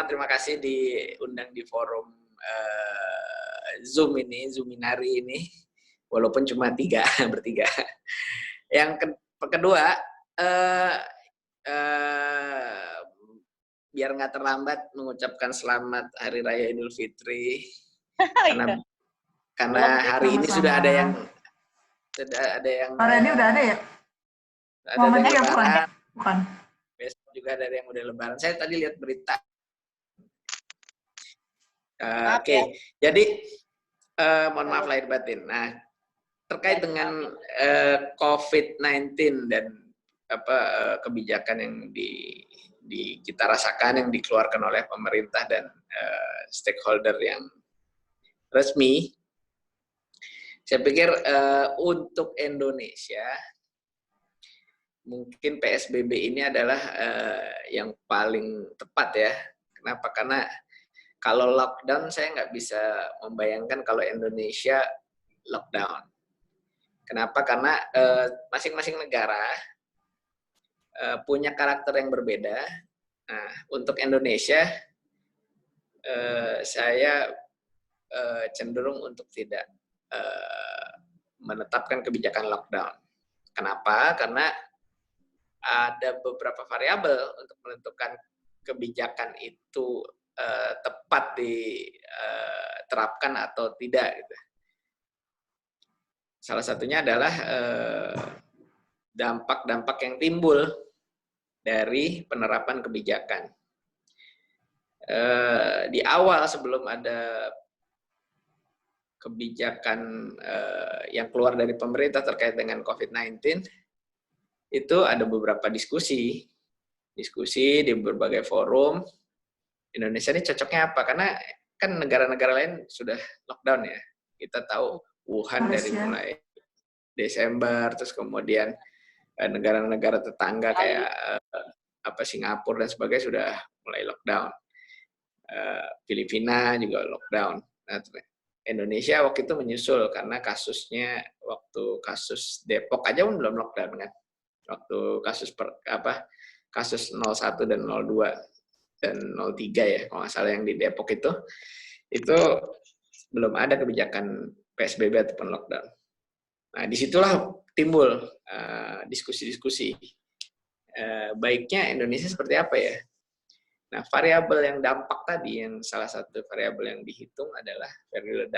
terima kasih diundang di forum Zoom ini, Zoominari ini, walaupun cuma bertiga. Yang kedua, biar nggak terlambat mengucapkan selamat Hari Raya Idul Fitri, karena hari ini sudah ada yang hari ini udah ada ya? Momennya ya bukan. Besok juga ada yang udah Lebaran. Saya tadi lihat berita. Oke. Jadi mohon maaf lahir batin. Nah, terkait dengan COVID-19 dan kebijakan yang kita rasakan yang dikeluarkan oleh pemerintah dan stakeholder yang resmi, saya pikir untuk Indonesia mungkin PSBB ini adalah yang paling tepat ya. Kenapa? Karena kalau lockdown saya nggak bisa membayangkan kalau Indonesia lockdown. Kenapa? Karena masing-masing negara punya karakter yang berbeda. Nah, untuk Indonesia saya cenderung untuk tidak menetapkan kebijakan lockdown. Kenapa? Karena ada beberapa variabel untuk menentukan kebijakan itu tepat diterapkan atau tidak. Gitu. Salah satunya adalah dampak-dampak yang timbul dari penerapan kebijakan. Di awal sebelum ada kebijakan yang keluar dari pemerintah terkait dengan COVID-19, itu ada beberapa diskusi di berbagai forum. Indonesia ini cocoknya apa? Karena kan negara-negara lain sudah lockdown ya. Kita tahu Wuhan dari mulai Desember, terus kemudian negara-negara tetangga kayak Singapura dan sebagainya sudah mulai lockdown. Filipina juga lockdown. Nah, Indonesia waktu itu menyusul karena kasus Depok aja pun belum lockdown kan. Waktu kasus 01 dan 02 dan 03 ya, kalau nggak salah yang di Depok itu belum ada kebijakan PSBB ataupun lockdown. Nah, disitulah timbul diskusi-diskusi. Baiknya Indonesia seperti apa ya? Nah, variabel yang dampak tadi, yang salah satu variabel yang dihitung adalah variabel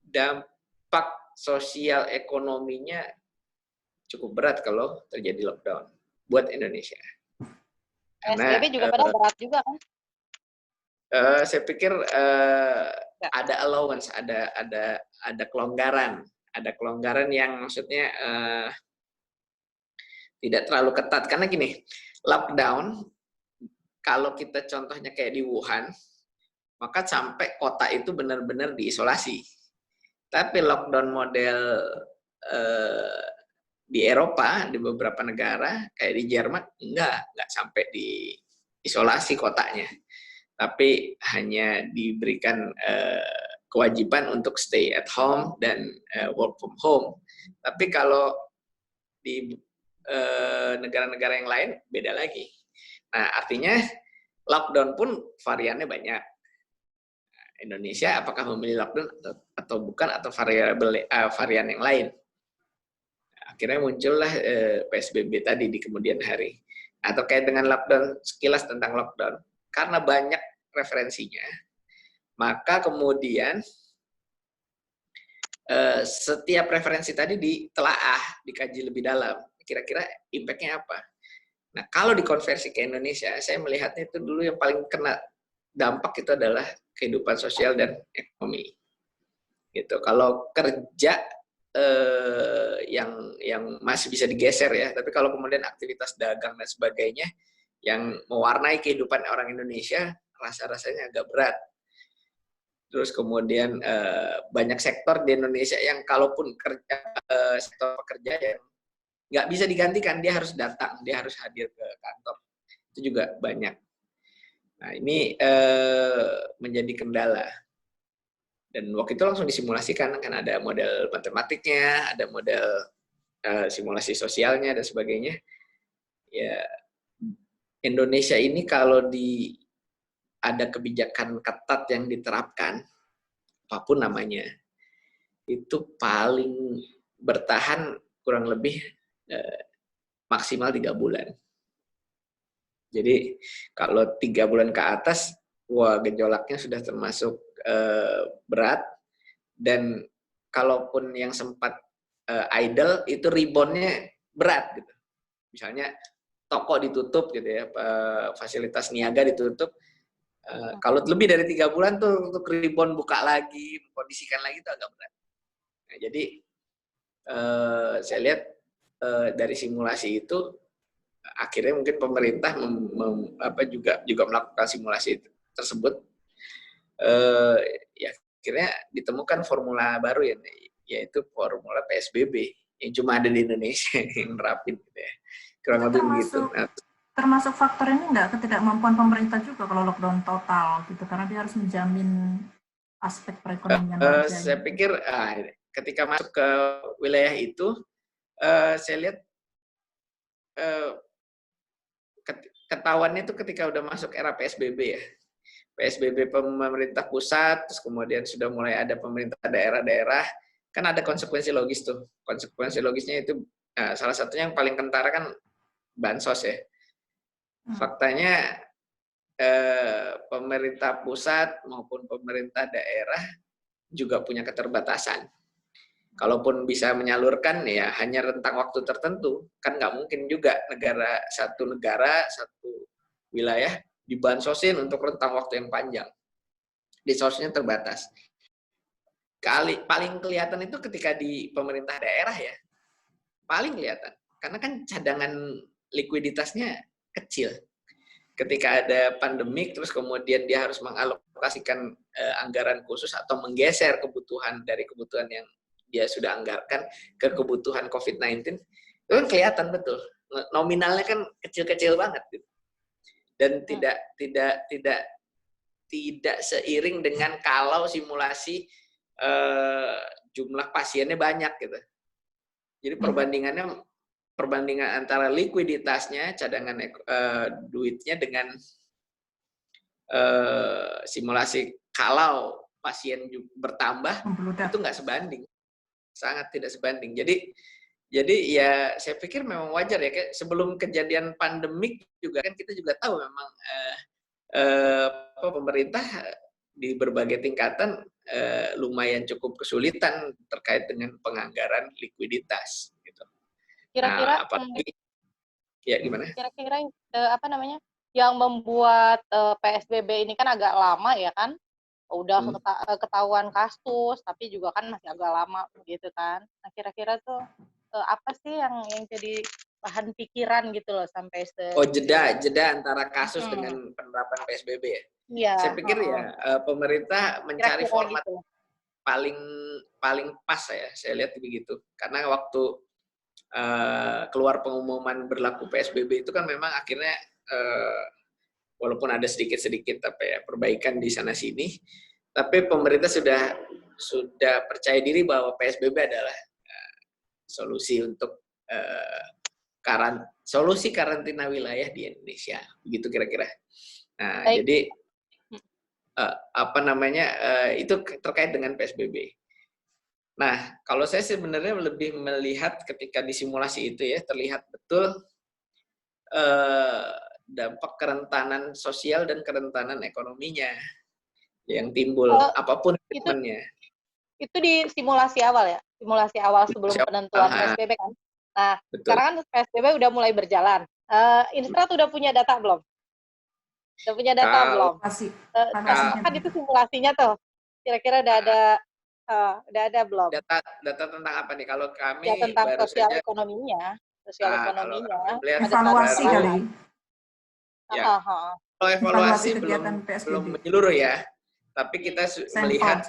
dampak sosial ekonominya cukup berat kalau terjadi lockdown buat Indonesia. PSBB juga pada berat juga kan? Saya pikir ada allowance, ada kelonggaran yang maksudnya tidak terlalu ketat. Karena gini, lockdown kalau kita contohnya kayak di Wuhan, maka sampai kota itu benar-benar diisolasi. Tapi lockdown model di Eropa, di beberapa negara, kayak di Jerman, nggak sampai diisolasi kotanya. Tapi hanya diberikan kewajiban untuk stay at home dan work from home. Tapi kalau di negara-negara yang lain, beda lagi. Nah, artinya lockdown pun variannya banyak. Indonesia apakah memilih lockdown atau bukan, atau varian yang lain. Akhirnya muncullah PSBB tadi di kemudian hari. Nah, terkait dengan lockdown, sekilas tentang lockdown. Karena banyak referensinya, maka kemudian setiap referensi tadi ditelaah, dikaji lebih dalam. Kira-kira impact-nya apa? Nah, kalau dikonversi ke Indonesia, saya melihatnya itu dulu yang paling kena dampak itu adalah kehidupan sosial dan ekonomi. Gitu. Kalau kerja yang masih bisa digeser ya, tapi kalau kemudian aktivitas dagang dan sebagainya yang mewarnai kehidupan orang Indonesia, rasa-rasanya agak berat. Terus kemudian banyak sektor di Indonesia yang kalaupun sektor pekerja yang nggak bisa digantikan, dia harus datang, dia harus hadir ke kantor. Itu juga banyak. Nah, ini menjadi kendala. Dan waktu itu langsung disimulasikan, kan ada model matematiknya, ada model simulasi sosialnya, dan sebagainya. Ya, Indonesia ini kalau ada kebijakan ketat yang diterapkan, apapun namanya, itu paling bertahan kurang lebih maksimal 3 bulan. Jadi kalau 3 bulan ke atas, wah gejolaknya sudah termasuk berat, dan kalaupun yang sempat idle itu reboundnya berat gitu. Misalnya toko ditutup gitu ya, fasilitas niaga ditutup. Kalau lebih dari 3 bulan tuh untuk rebound buka lagi, mengkondisikan lagi itu agak berat. Nah, jadi saya lihat dari simulasi itu akhirnya mungkin pemerintah juga melakukan simulasi tersebut. Ya akhirnya ditemukan formula baru ya, yaitu formula PSBB yang cuma ada di Indonesia yang nerapin gitu ya. Kurang lebih begitu. Termasuk faktor ini nggak ketidakmampuan pemerintah juga kalau lockdown total gitu, karena dia harus menjamin aspek perekonomian warga. Saya pikir ketika masuk ke wilayah itu, saya lihat ketahuannya itu ketika udah masuk era PSBB ya. PSBB pemerintah pusat, terus kemudian sudah mulai ada pemerintah daerah-daerah, kan ada konsekuensi logis tuh. Konsekuensi logisnya itu salah satunya yang paling kentara kan bansos ya. Faktanya pemerintah pusat maupun pemerintah daerah juga punya keterbatasan. Kalaupun bisa menyalurkan ya hanya rentang waktu tertentu, kan nggak mungkin juga satu wilayah dibansosin untuk rentang waktu yang panjang. Resource-nya terbatas. Paling kelihatan itu ketika di pemerintah daerah ya, paling kelihatan. Karena kan cadangan likuiditasnya kecil. Ketika ada pandemik, terus kemudian dia harus mengalokasikan anggaran khusus atau menggeser kebutuhan dari kebutuhan yang dia sudah anggarkan ke kebutuhan COVID-19, itu kan kelihatan betul. Nominalnya kan kecil-kecil banget, gitu. Dan tidak seiring dengan kalau simulasi jumlah pasiennya banyak, gitu. Jadi perbandingan antara likuiditasnya, cadangan duitnya dengan simulasi kalau pasien bertambah itu nggak sebanding, sangat tidak sebanding. Jadi ya saya pikir memang wajar ya, kayak sebelum kejadian pandemik juga kan kita juga tahu memang pemerintah di berbagai tingkatan lumayan cukup kesulitan terkait dengan penganggaran likuiditas. Kira-kira ya gimana? Kira-kira yang membuat PSBB ini kan agak lama ya kan? Udah ketahuan kasus, tapi juga kan masih agak lama gitu kan. Nah, kira-kira tuh apa sih yang jadi bahan pikiran gitu loh sampai jeda antara kasus dengan penerapan PSBB ya? Iya. Saya pikir pemerintah mencari format gitu paling pas ya, saya lihat begitu. Karena waktu keluar pengumuman berlaku PSBB itu kan memang akhirnya walaupun ada sedikit-sedikit perbaikan di sana sini, tapi pemerintah sudah percaya diri bahwa PSBB adalah solusi untuk solusi karantina wilayah di Indonesia, begitu kira-kira. Nah, jadi itu terkait dengan PSBB. Nah, kalau saya sebenarnya lebih melihat ketika di simulasi itu ya, terlihat betul dampak kerentanan sosial dan kerentanan ekonominya yang timbul, apapun treatment-nya. Itu di simulasi awal ya? Simulasi awal sebelum penentuan PSBB kan? Nah, sekarang kan PSBB udah mulai berjalan. Instrat udah punya data belum? Udah punya data belum? Kan itu simulasinya tuh. Kira-kira udah ada belum? Data tentang apa nih? Kalau kami ya, tentang sosial ekonominya. Evaluasi kali. Ya. Kalau evaluasi belum menyeluruh ya. Tapi kita melihat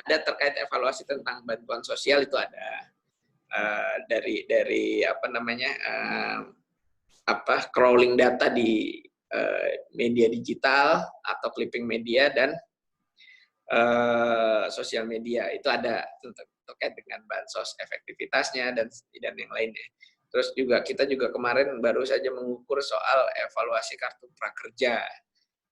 ada terkait evaluasi tentang bantuan sosial itu ada dari crawling data di media digital atau clipping media dan sosial media itu ada terkait dengan bansos efektivitasnya dan yang lainnya. Terus juga kita kemarin baru saja mengukur soal evaluasi kartu prakerja.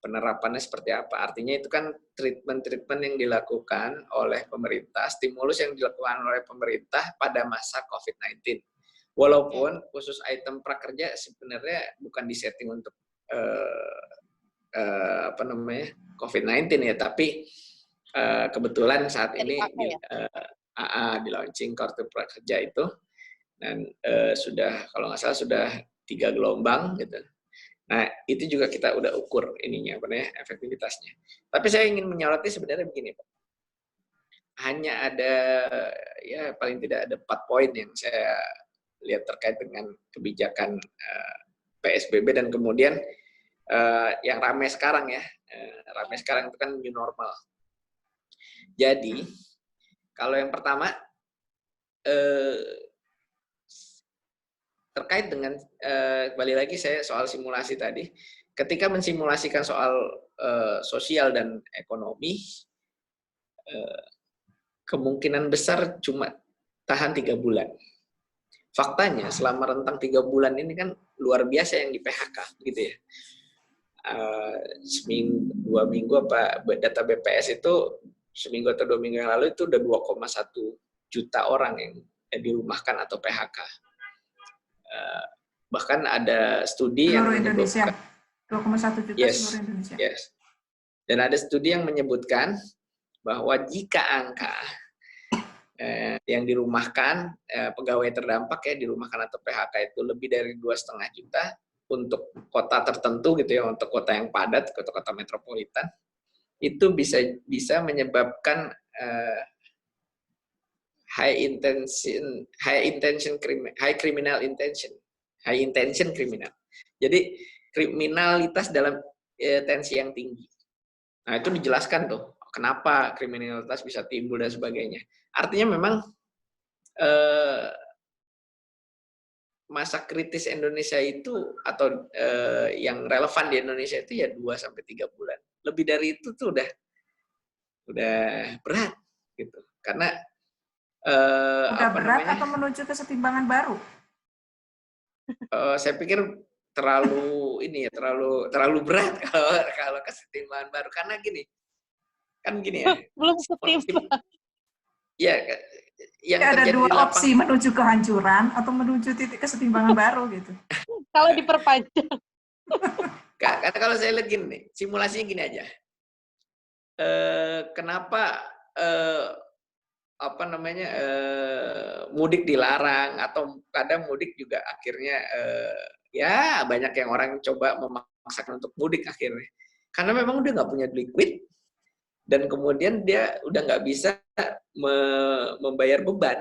penerapannya seperti apa. Artinya itu kan treatment-treatment yang dilakukan oleh pemerintah, stimulus yang dilakukan oleh pemerintah pada masa COVID-19. Walaupun khusus item prakerja sebenarnya bukan disetting untuk COVID-19 ya, tapi kebetulan saat ini di launching kartu prakerja itu, dan sudah kalau nggak salah sudah 3 gelombang gitu. Nah, itu juga kita udah ukur ininya, efektivitasnya. Tapi saya ingin menyoroti sebenarnya begini, Pak. Hanya ada, ya paling tidak ada 4 poin yang saya lihat terkait dengan kebijakan PSBB dan kemudian yang ramai sekarang ya, ramai sekarang itu kan new normal. Jadi, kalau yang pertama, terkait dengan kembali lagi saya soal simulasi tadi, ketika mensimulasikan soal sosial dan ekonomi, kemungkinan besar cuma tahan 3 bulan. Faktanya selama rentang 3 bulan ini kan luar biasa yang di PHK gitu ya. Seminggu 2 minggu apa data BPS itu seminggu atau 2 minggu yang lalu itu udah 2,1 juta orang yang dirumahkan atau PHK. Bahkan ada studi yang menyebutkan 2,1 juta seluruh Indonesia. Yes. Dan ada studi yang menyebutkan bahwa jika angka yang dirumahkan pegawai terdampak ya dirumahkan atau PHK itu lebih dari 2,5 juta untuk kota tertentu gitu ya, untuk kota yang padat, kota-kota metropolitan, itu bisa menyebabkan high intention criminal. Jadi kriminalitas dalam tensi yang tinggi. Nah, itu dijelaskan tuh kenapa kriminalitas bisa timbul dan sebagainya. Artinya memang masa kritis Indonesia itu atau yang relevan di Indonesia itu ya 2-3 bulan. Lebih dari itu tuh udah berat gitu. Karena udah berat atau menuju kesetimbangan baru? Saya pikir terlalu terlalu berat kalau kesetimbangan baru, karena gini ya. Belum setimbang. Ya, yang ada 2 opsi, menuju kehancuran atau menuju titik kesetimbangan baru gitu. Kalau diperpanjang. Karena kalau saya lihat gini, simulasinya gini aja. Kenapa mudik dilarang atau kadang mudik juga akhirnya ya banyak yang orang coba memaksakan untuk mudik akhirnya karena memang udah nggak punya liquid dan kemudian dia udah nggak bisa membayar beban.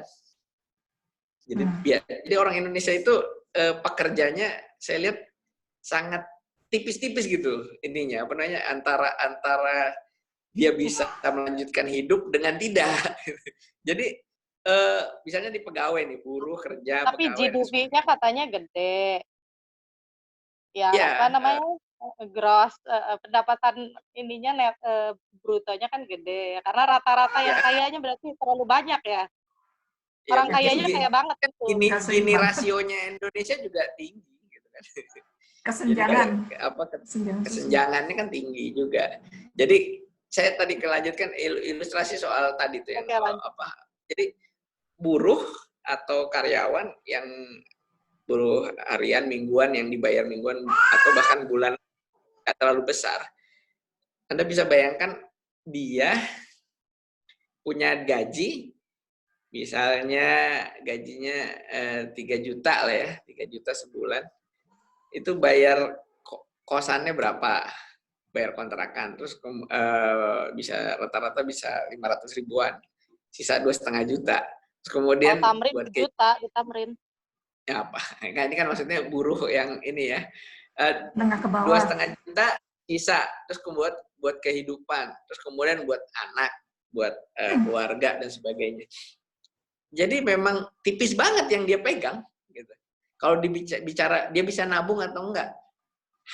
Jadi orang Indonesia itu pekerjanya saya lihat sangat tipis-tipis gitu ininya antara dia bisa melanjutkan hidup dengan tidak. Jadi misalnya di pegawai nih, buruh kerja. Tapi GDP-nya katanya gede. Ya, gross pendapatan ininya net brutonya kan gede. Karena rata-rata yang kayanya berarti terlalu banyak ya. Orang kayanya kaya banget kan tuh. Gini rasionya Indonesia juga tinggi gitu kan. Kesenjangan. Kesenjangannya kan tinggi juga. Jadi saya tadi kelanjutkan ilustrasi soal tadi tuh yang Jadi buruh atau karyawan yang buruh harian, mingguan yang dibayar mingguan atau bahkan bulan nggak terlalu besar. Anda bisa bayangkan dia punya gaji, misalnya gajinya 3 juta lah ya, 3 juta sebulan. Itu bayar kosannya berapa? Bayar kontrakan, terus bisa rata-rata bisa 500 ribuan, sisa 2,5 juta. Terus kemudian buat juta di Tamrin. Ya apa? Nah, ini kan maksudnya buruh yang ini ya. 2,5 juta sisa, terus kemudian buat kehidupan, terus kemudian buat anak, buat keluarga dan sebagainya. Jadi memang tipis banget yang dia pegang gitu. Kalau bicara dia bisa nabung atau enggak,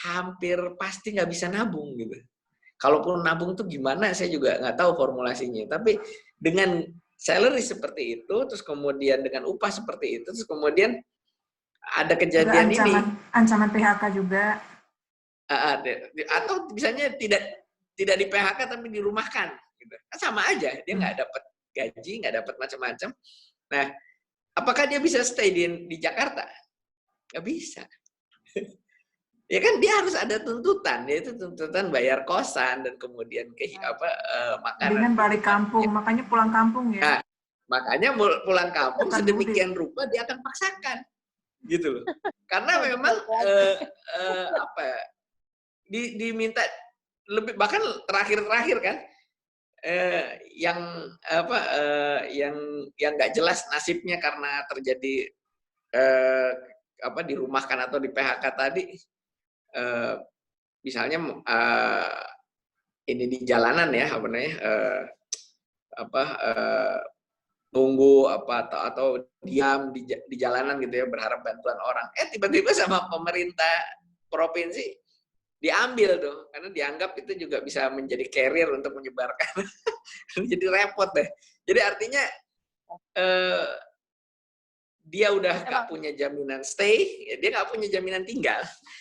hampir pasti nggak bisa nabung gitu. Kalaupun nabung tuh gimana, saya juga nggak tahu formulasinya. Tapi dengan salary seperti itu, terus kemudian dengan upah seperti itu, terus kemudian ada kejadian ini. Ancaman PHK juga. Atau misalnya tidak di PHK tapi dirumahkan, gitu. Kan sama aja, dia nggak dapat gaji, nggak dapat macam-macam. Nah, apakah dia bisa stay di Jakarta? Nggak bisa. Ya kan dia harus ada tuntutan, yaitu tuntutan bayar kosan dan kemudian makanan. Dengan balik kampung, makanya pulang kampung ya. Nah, makanya pulang kampung sedemikian rupa dia akan paksakan, gitu loh. Karena memang diminta lebih, bahkan terakhir kan yang nggak jelas nasibnya karena terjadi dirumahkan atau di PHK tadi. Misalnya ini di jalanan ya, nunggu atau diam di jalanan gitu ya, berharap bantuan orang. Tiba-tiba sama pemerintah provinsi diambil tuh, karena dianggap itu juga bisa menjadi carrier untuk menyebarkan. Jadi repot deh. Jadi artinya dia udah nggak punya jaminan stay, dia nggak punya jaminan tinggal.